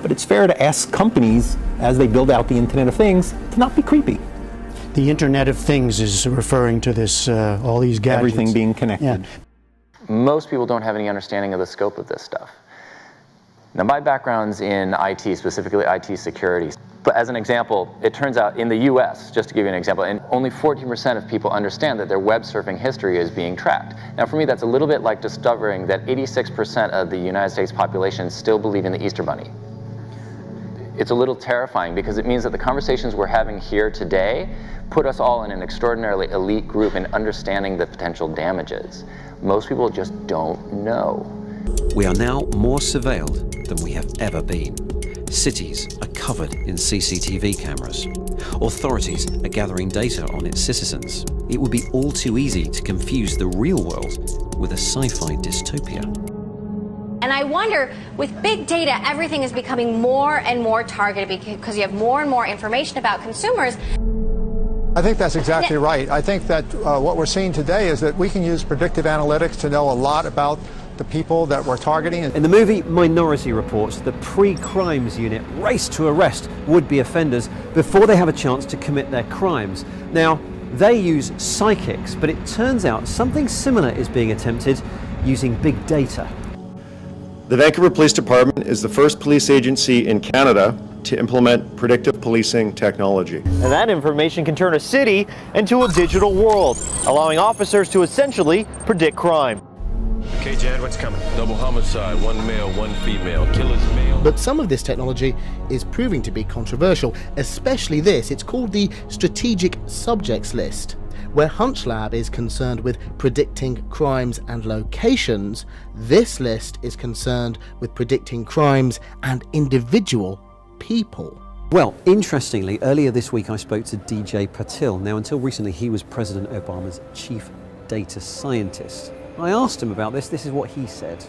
But it's fair to ask companies, as they build out the Internet of Things, to not be creepy. The Internet of Things is referring to this, all these gadgets. Everything being connected. Yeah. Most people don't have any understanding of the scope of this stuff. Now, my background's in IT, specifically IT security. But as an example, it turns out in the US, just to give you an example, and only 14% of people understand that their web surfing history is being tracked. Now, for me, that's a little bit like discovering that 86% of the United States population still believe in the Easter Bunny. It's a little terrifying because it means that the conversations we're having here today put us all in an extraordinarily elite group in understanding the potential damages. Most people just don't know. We are now more surveilled than we have ever been. Cities are covered in CCTV cameras. Authorities are gathering data on its citizens. It would be all too easy to confuse the real world with a sci-fi dystopia. And I wonder, with big data, everything is becoming more and more targeted because you have more and more information about consumers. I think that's exactly right. I think that what we're seeing today is that we can use predictive analytics to know a lot about the people that we're targeting. In the movie Minority Report, the pre-crimes unit race to arrest would-be offenders before they have a chance to commit their crimes. Now, they use psychics, but it turns out something similar is being attempted using big data. The Vancouver Police Department is the first police agency in Canada to implement predictive policing technology. And that information can turn a city into a digital world, allowing officers to essentially predict crime. Okay, Jan, what's coming? Double homicide, one male, one female, killer's male. But some of this technology is proving to be controversial, especially this. It's called the Strategic Subjects List, where HunchLab is concerned with predicting crimes and locations. This list is concerned with predicting crimes and individual people. Well, interestingly, earlier this week I spoke to DJ Patil. Now, until recently, he was President Obama's chief data scientist. I asked him about this. This is what he said.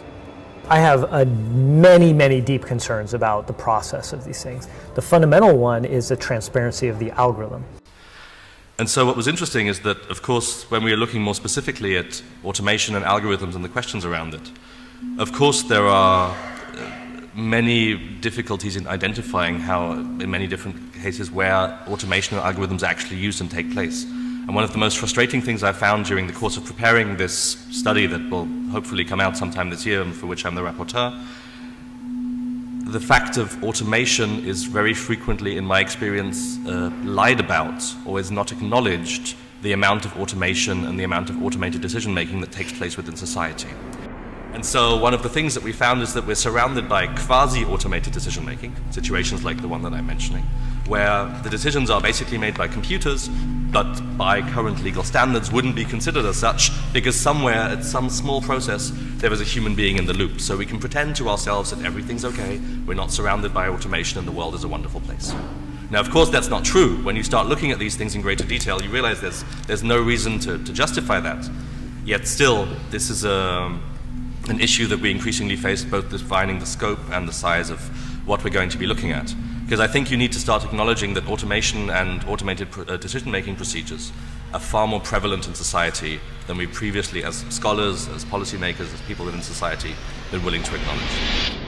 I have many deep concerns about the process of these things. The fundamental one is the transparency of the algorithm. And so what was interesting is that, of course, when we are looking more specifically at automation and algorithms and the questions around it, of course there are many difficulties in identifying how, in many different cases, where automation and algorithms are actually used and take place. And one of the most frustrating things I found during the course of preparing this study that will hopefully come out sometime this year and for which I'm the rapporteur, the fact of automation is very frequently, in my experience, lied about or is not acknowledged, the amount of automation and the amount of automated decision making that takes place within society. And so one of the things that we found is that we're surrounded by quasi-automated decision making, situations like the one that I'm mentioning, where the decisions are basically made by computers, but by current legal standards wouldn't be considered as such, because somewhere at some small process there is a human being in the loop. So we can pretend to ourselves that everything's okay, we're not surrounded by automation, and the world is a wonderful place. Now, of course, that's not true. When you start looking at these things in greater detail, you realize there's no reason to justify that. Yet still, this is an issue that we increasingly face, both defining the scope and the size of what we're going to be looking at. Because I think you need to start acknowledging that automation and automated decision-making procedures are far more prevalent in society than we previously, as scholars, as policymakers, as people within society, been willing to acknowledge.